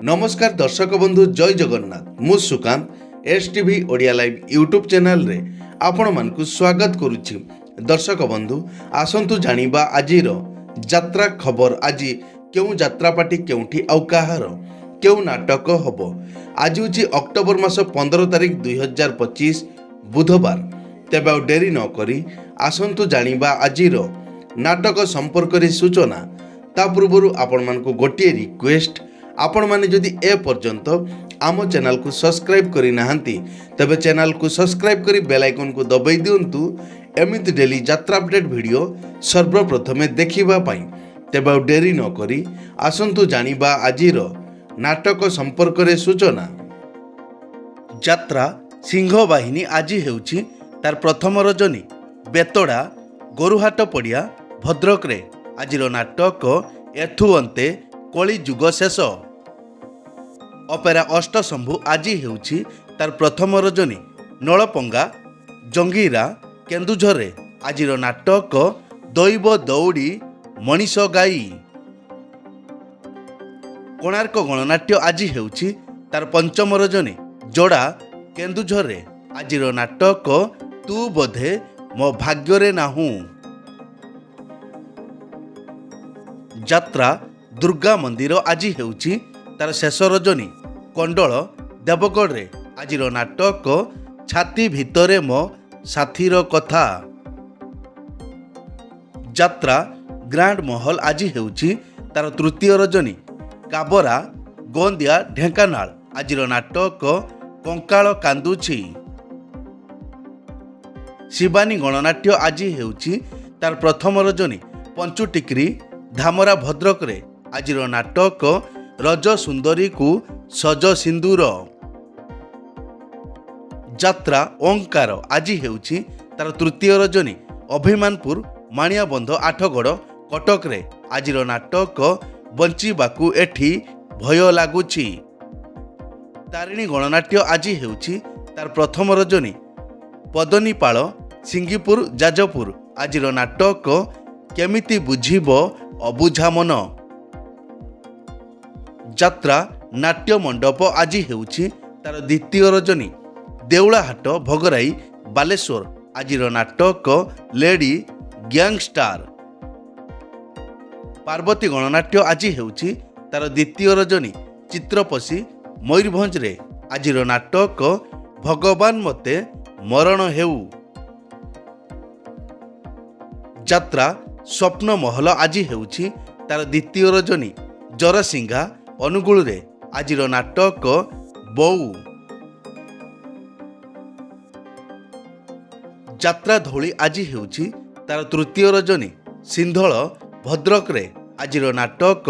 नमस्कार दर्शक बंधु जय जगन्नाथ मु Sukant S TV Odia live YouTube channel रे आपण मानकु स्वागत करुछि। दर्शक बंधु आसंतु जानिबा आजिर यात्रा खबर। आज केउ यात्रा पार्टी केउठी आउ काहार केउ नाटक हबो। आज होछि अक्टोबर मास 15 तारिख 2025 बुधवार। तेबे आउ डेरी न करी आसंतु जानिबा आजिर नाटक संपर्क रे सूचना। ता पूर्वरु आपण मानकु गोटिए रिक्वेस्ट, आपण माने जदि ए पर्यंत आम चैनल को सब्सक्राइब करि नाहंती तबे चैनल को सब्सक्राइब करी बेल आइकन को दबाई दियंतु एमिति डेली यात्रा अपडेट वीडियो सर्वप्रथमे देखिबा पई। तेबे डेरी न करी आसंतु जानिबा आजिर नाटक संपर्क रे सूचना। यात्रा सिंह बाहिनी आज हेउछि तार प्रथम रजनी बेतड़ा गोरुहाट पड़िया भद्रक रे। आजिर नाटक एठु अंते कली जुग शेष। अपेरा अष्टशंभु आज हेउछि तार प्रथम रजनी नलपंगा जंगीरा केन्दुझर रे। आजिर नाटक दैव दौड़ी मनीष गाई। कोणार्क गणनाट्य आज हेउछि तार पंचम रजनी जोड़ा केन्दुझर रे। आजिर नाटक तू बोधे मो भाग्य नाहू। यात्रा दुर्गा मंदिर आज हेउछि तार शेष रजनी कंडल देवगढ़ रे। आजिर नाटक छाती भितरे मो साथीर कथा। यात्रा ग्रांड महल आज हेउछि तार तृतीय रजनी काबरा गोंदिया ढेंकानाल। आजिर नाटक कंकाल कांदुछि। शिवानी गणनाट्य आज हेउछि तार प्रथम रजनी पंचुटिक्री धामरा भद्रक रे। आजिर नाटक रज सुंदरी को सज सिंदूर। यात्रा ओंकार आज हेउछि तार तृतीय रजनी अभिमानपुर माणियाबंध आठगड़ कटक रे। आजिर नाटक बंचिबाकू एठी भय लागुछि। तारिणी गणनाट्य आज हेउछि तार प्रथम रजनी पदनीपाल सिंगीपुर जाजपुर। आजिर नाटक केमिति बुझिब अबुझा मन। यात्रा नाट्य मंडप आज हेउछि तार द्वितीय रजनी देउलाहाट भगराई बालेश्वर। आजिर नाटक लेडी गैंगस्टार। पार्वती गणनाट्य आज हेउछि तार द्वितीय रजनी चित्रपसी मयूरभंज रे। आजिर नाटक भगवान मते मरण हेउ। यात्रा स्वप्न महल आज हेउछि तार द्वितीय रजनी जरसिंघा अनुगुल रे। आजिर नाटक बऊ। यात्रा धौली आज हेउछि तार तृतीय रजनी सिंधल भद्रक रे। आजिर नाटक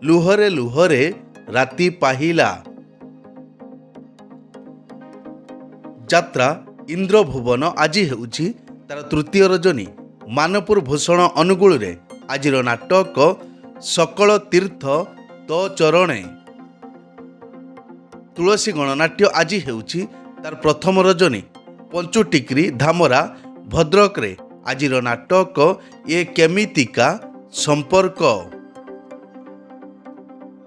लुहरे लुहरे राति पाहिला। यात्रा इंद्रभुवन आज हेउछि तार तृतीय रजनी मानपुर भूषण अनुगुल रे। आजिर नाटक सकल तीर्थ तो चरणे। तुलसी गणनाट्य आज हेउछि तार प्रथम रजनी पंचुटिक्री धामरा भद्रक रे। आजिर नाटक ए केमितिका संपर्क।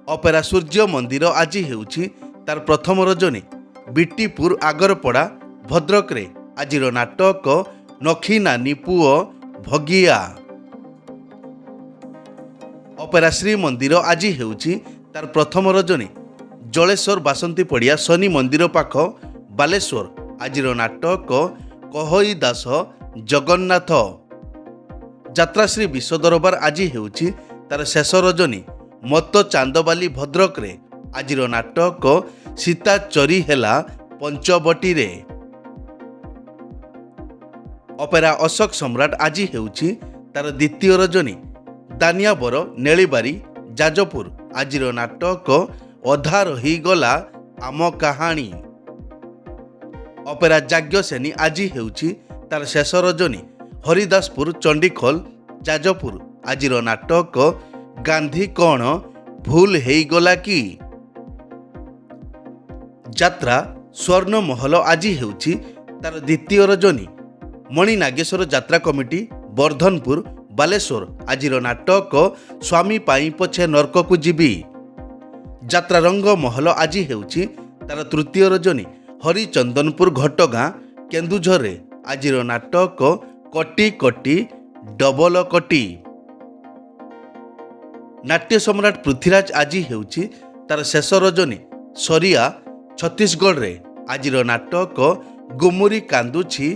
अपेरा सूर्य मंदिर आज हेउछि तार प्रथम रजनी बीटीपुर आगरपड़ा भद्रक रे। आजिर नाटक नखी नानी पुओ भगिया। अपेरा श्री मंदिर आज हेउछि तार प्रथम रजनी जलेश्वर बासंती पड़िया शनि मंदिर पाख बालेश्वर। आजिर नाटक कहई दास जगन्नाथ। यात्रा श्री विश्व दरबार आज हेउछि तार शेष रजनी मत चांदबाली भद्रक रे। आजिर नाटक सीता चोरी हेला पंचवटी रे। अपेरा अशोक सम्राट आज हेउछि तार द्वितीय रजनी दानियाबर नेलीबारी जाजपुर। आजिर नाटक अधा रही गला आम कहानी। अपेरा जाग्ञसेनी आज हेउछि तार शेष रजनी हरिदासपुर चंडीखोल जाजपुर। आजिर नाटक गांधी कौन भूल हेगला कि। यात्रा स्वर्ण महल आज हेउछि तार द्वितीय रजनी मणि नागेश्वर यात्रा कमिटी वर्धनपुर बालेश्वर। आजिर नाटक स्वामी पाई पछे नरक को जीवी। ଯାତ୍ରା ରଙ୍ଗ ମହଲ ଆଜି ହେଉଛି ତାର ତୃତୀୟ ରଜନୀ। ହରିଚନ୍ଦନପୁର ଘଟଗାଁ କେନ୍ଦୁଝରରେ ଆଜିର ନାଟକ କଟି କଟି ଡବଲ କଟି। ନାଟ୍ୟ ସମ୍ରାଟ ପୃଥ୍ୱୀରାଜ ଆଜି ହେଉଛି ତାର ଶେଷ ରଜନୀ। ସରିଆ ଛତିଶଗଡ଼ରେ ଆଜିର ନାଟକ ଗୁମୁରି କାନ୍ଦୁଛି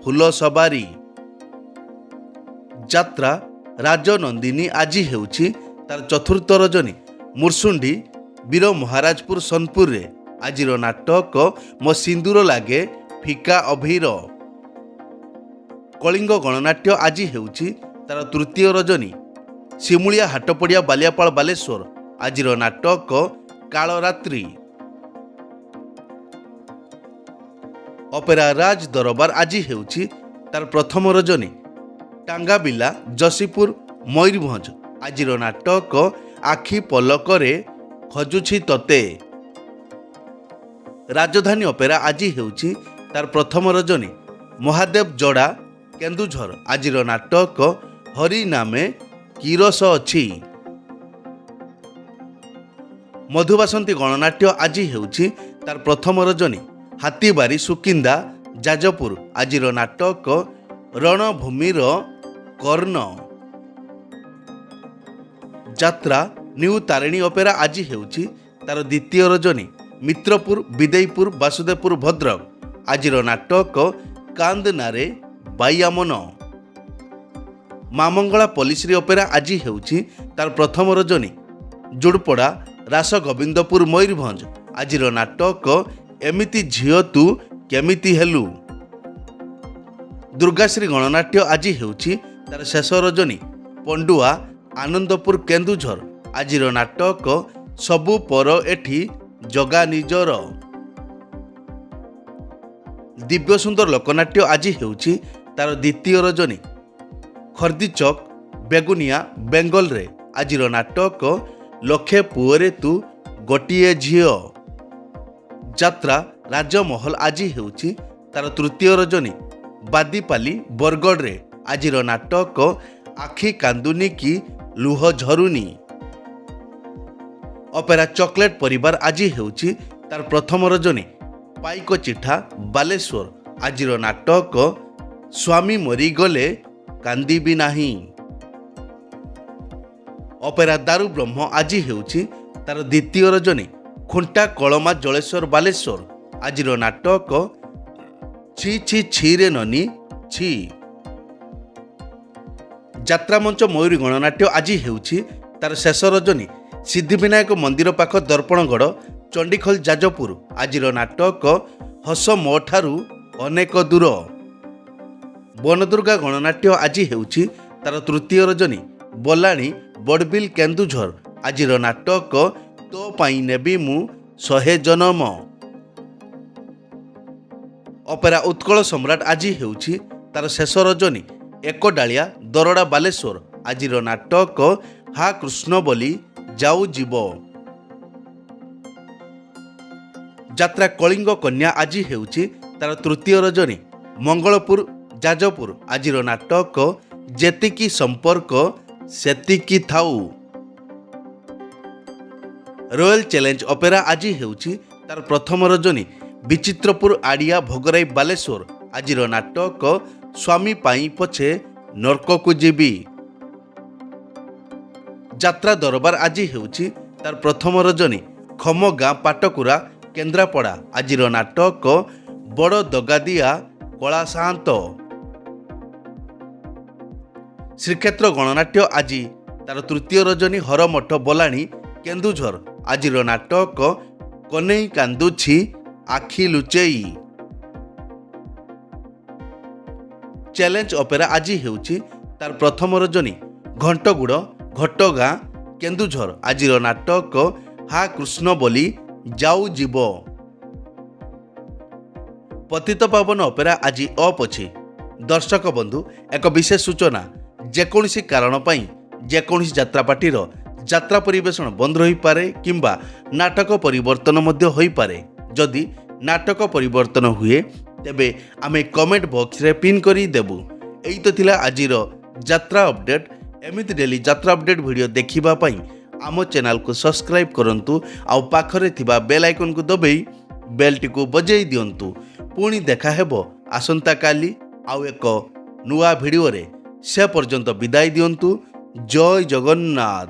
ଫୁଲ ସବାରି। ଯାତ୍ରା ରାଜନନ୍ଦିନୀ ଆଜି ହେଉଛି ତାର ଚତୁର୍ଥ ରଜନୀ। ମୁର୍ଶୁଣ୍ଡି ବୀର ମହାରାଜପୁର ସୋନପୁରରେ ଆଜିର ନାଟକ ମୋ ସିନ୍ଦୁର ଲାଗେ ଫିକା ଅଭିର। କଳିଙ୍ଗ ଗଣନାଟ୍ୟ ଆଜି ହେଉଛି ତାର ତୃତୀୟ ରଜନୀ। ଶିମୁଳିଆ ହାଟପଡ଼ିଆ ବାଲିଆପାଳ ବାଲେଶ୍ୱର ଆଜିର ନାଟକ କାଳରାତ୍ରି। ଅପେରା ରାଜ ଦରବାର ଆଜି ହେଉଛି ତାର ପ୍ରଥମ ରଜନୀ। ଟାଙ୍ଗାବିଲା ଯଶୀପୁର ମୟୂରଭଞ୍ଜ ଆଜିର ନାଟକ ଆଖି ପଲକରେ ଖୋଜୁଛି ତତେ। ରାଜଧାନୀ ଅପେରା ଆଜି ହେଉଛି ତାର ପ୍ରଥମ ରଜନୀ। ମହାଦେବ ଯୋଡ଼ା କେନ୍ଦୁଝର ଆଜିର ନାଟକ ହରି ନାମେ କିରସ ଅଛି। ମଧୁବାସନ୍ତୀ ଗଣନାଟ୍ୟ ଆଜି ହେଉଛି ତାର ପ୍ରଥମ ରଜନୀ। ହାତୀବାରି ସୁକିନ୍ଦା ଯାଜପୁର ଆଜିର ନାଟକ ରଣଭୂମିର କର୍ଣ୍ଣ। ଯାତ୍ରା ନ୍ୟୁ ତାରିଣୀ ଅପେରା ଆଜି ହେଉଛି ତାର ଦ୍ୱିତୀୟ ରଜନୀ। ମିତ୍ରପୁର ବିଦେଇପୁର ବାସୁଦେବପୁର ଭଦ୍ରକ ଆଜିର ନାଟକ କାନ୍ଦନାରେ ବାଇଆମନ। ମାମଙ୍ଗଳା ପଲ୍ଲିଶ୍ରୀ ଅପେରା ଆଜି ହେଉଛି ତାର ପ୍ରଥମ ରଜନୀ। ଜୁଡ଼ପଡ଼ା ରାସଗୋବିନ୍ଦପୁର ମୟୂରଭଞ୍ଜ ଆଜିର ନାଟକ ଏମିତି ଝିଅ ତୁ କେମିତି ହେଲୁ। ଦୁର୍ଗାଶ୍ରୀ ଗଣନାଟ୍ୟ ଆଜି ହେଉଛି ତାର ଶେଷ ରଜନୀ। ପଣ୍ଡୁଆ ଆନନ୍ଦପୁର କେନ୍ଦୁଝର ଆଜିର ନାଟକ ସବୁ ପର ଏଠି ଜଗା ନିଜର। ଦିବ୍ୟସୁନ୍ଦର ଲୋକନାଟ୍ୟ ଆଜି ହେଉଛି ତାର ଦ୍ୱିତୀୟ ରଜନୀ। ଖର୍ଦ୍ଦିଚକ ବେଗୁନିଆ ବେଙ୍ଗଲରେ ଆଜିର ନାଟକ ଲକ୍ଷେ ପୁଅରେ ତୁ ଗୋଟିଏ ଝିଅ। ଯାତ୍ରା ରାଜମହଲ ଆଜି ହେଉଛି ତାର ତୃତୀୟ ରଜନୀ। ବାଦିପାଲି ବରଗଡ଼ରେ ଆଜିର ନାଟକ ଆଖି କାନ୍ଦୁନି କି ଲୁହ ଝରୁନି। ଅପେରା ଚକୋଲେଟ ପରିବାର ଆଜି ହେଉଛି ତାର ପ୍ରଥମ ରଜନୀ। ପାଇକ ଚିଠା ବାଲେଶ୍ୱର ଆଜିର ନାଟକ ସ୍ୱାମୀ ମରିଗଲେ କାନ୍ଦିବି ନାହିଁ। ଅପେରା ଦାରୁ ବ୍ରହ୍ମ ଆଜି ହେଉଛି ତାର ଦ୍ୱିତୀୟ ରଜନୀ। ଖୁଣ୍ଟା କଳମା ଜଳେଶ୍ୱର ବାଲେଶ୍ୱର ଆଜିର ନାଟକ ଛି ଛି ଛିରେ ନନି ଛି। ଯାତ୍ରାମଞ୍ଚ ମୟୂରୀ ଗଣନାଟ୍ୟ ଆଜି ହେଉଛି ତାର ଶେଷ ରଜନୀ। ସିଦ୍ଧିବିନାୟକ ମନ୍ଦିର ପାଖ ଦର୍ପଣଗଡ଼ ଚଣ୍ଡିଖୋଲ ଯାଜପୁର ଆଜିର ନାଟକ ହସ ମୋ ଠାରୁ ଅନେକ ଦୂର। ବନଦୁର୍ଗା ଗଣନାଟ୍ୟ ଆଜି ହେଉଛି ତାର ତୃତୀୟ ରଜନୀ। ବଲାଣି ବଡ଼ବିଲ କେନ୍ଦୁଝର ଆଜିର ନାଟକ ତୋ ପାଇଁ ନେବି ମୁଁ 100 ଜନମ। ଅପେରା ଉତ୍କଳ ସମ୍ରାଟ ଆଜି ହେଉଛି ତାର ଶେଷ ରଜନୀ। ଏକଡାଳିଆ ଦରଡ଼ା ବାଲେଶ୍ୱର ଆଜିର ନାଟକ ହା କୃଷ୍ଣ ବୋଲି ଯାଉ ଯିବ। ଯାତ୍ରା କଳିଙ୍ଗ କନ୍ୟା ଆଜି ହେଉଛି ତାର ତୃତୀୟ ରଜନୀ। ମଙ୍ଗଳପୁର ଯାଜପୁର ଆଜିର ନାଟକ ଯେତିକି ସମ୍ପର୍କ ସେତିକି ଥାଉ। ରୟାଲ ଚ୍ୟାଲେଞ୍ଜ ଅପେରା ଆଜି ହେଉଛି ତାର ପ୍ରଥମ ରଜନୀ। ବିଚିତ୍ରପୁର ଆଡ଼ିଆ ଭୋଗରାଇ ବାଲେଶ୍ୱର ଆଜିର ନାଟକ ସ୍ୱାମୀ ପାଇଁ ପଛେ ନର୍କକୁ ଯିବି। ଯାତ୍ରା ଦରବାର ଆଜି ହେଉଛି ତାର ପ୍ରଥମ ରଜନୀ। ଖମଗାଁ ପାଟକୁରା କେନ୍ଦ୍ରାପଡ଼ା ଆଜିର ନାଟକ ବଡ଼ ଦଗାଦିଆ କଳା ସାଆନ୍ତ। ଶ୍ରୀକ୍ଷେତ୍ର ଗଣନାଟ୍ୟ ଆଜି ତାର ତୃତୀୟ ରଜନୀ। ହରମଠ ବଲାଣି କେନ୍ଦୁଝର ଆଜିର ନାଟକ କନେଇ କାନ୍ଦୁଛି ଆଖି ଲୁଚେଇ। ଚ୍ୟାଲେଞ୍ଜ ଅପେରା ଆଜି ହେଉଛି ତାର ପ୍ରଥମ ରଜନୀ। ଘଣ୍ଟଗୁଡ଼ ଘଟଗାଁ କେନ୍ଦୁଝର ଆଜିର ନାଟକ ହା କୃଷ୍ଣ ବୋଲି ଯାଉ ଯିବ। ପତିତପାବନ ଅପେରା ଆଜି ଅପ୍ ଅଛି। ଦର୍ଶକ ବନ୍ଧୁ, ଏକ ବିଶେଷ ସୂଚନା, ଯେକୌଣସି କାରଣ ପାଇଁ ଯେକୌଣସି ଯାତ୍ରାପାର୍ଟିର ଯାତ୍ରା ପରିବେଷଣ ବନ୍ଦ ରହିପାରେ କିମ୍ବା ନାଟକ ପରିବର୍ତ୍ତନ ମଧ୍ୟ ହୋଇପାରେ। ଯଦି ନାଟକ ପରିବର୍ତ୍ତନ ହୁଏ ତେବେ ଆମେ କମେଣ୍ଟ ବକ୍ସରେ ପିନ୍ କରି ଦେବୁ। ଏଇ ତ ଥିଲା ଆଜିର ଯାତ୍ରା ଅପଡେଟ୍। ଏମିତି ଡେଲି ଯାତ୍ରା ଅପଡେଟ୍ ଭିଡ଼ିଓ ଦେଖିବା ପାଇଁ ଆମ ଚ୍ୟାନେଲକୁ ସବସ୍କ୍ରାଇବ୍ କରନ୍ତୁ ଆଉ ପାଖରେ ଥିବା ବେଲ୍ ଆଇକନ୍କୁ ଦବାଇ ବେଲ୍ଟିକୁ ବଜାଇ ଦିଅନ୍ତୁ। ପୁଣି ଦେଖା ହେବ ଆସନ୍ତାକାଲି ଆଉ ଏକ ନୂଆ ଭିଡ଼ିଓରେ। ସେ ପର୍ଯ୍ୟନ୍ତ ବିଦାୟ ଦିଅନ୍ତୁ। ଜୟ ଜଗନ୍ନାଥ।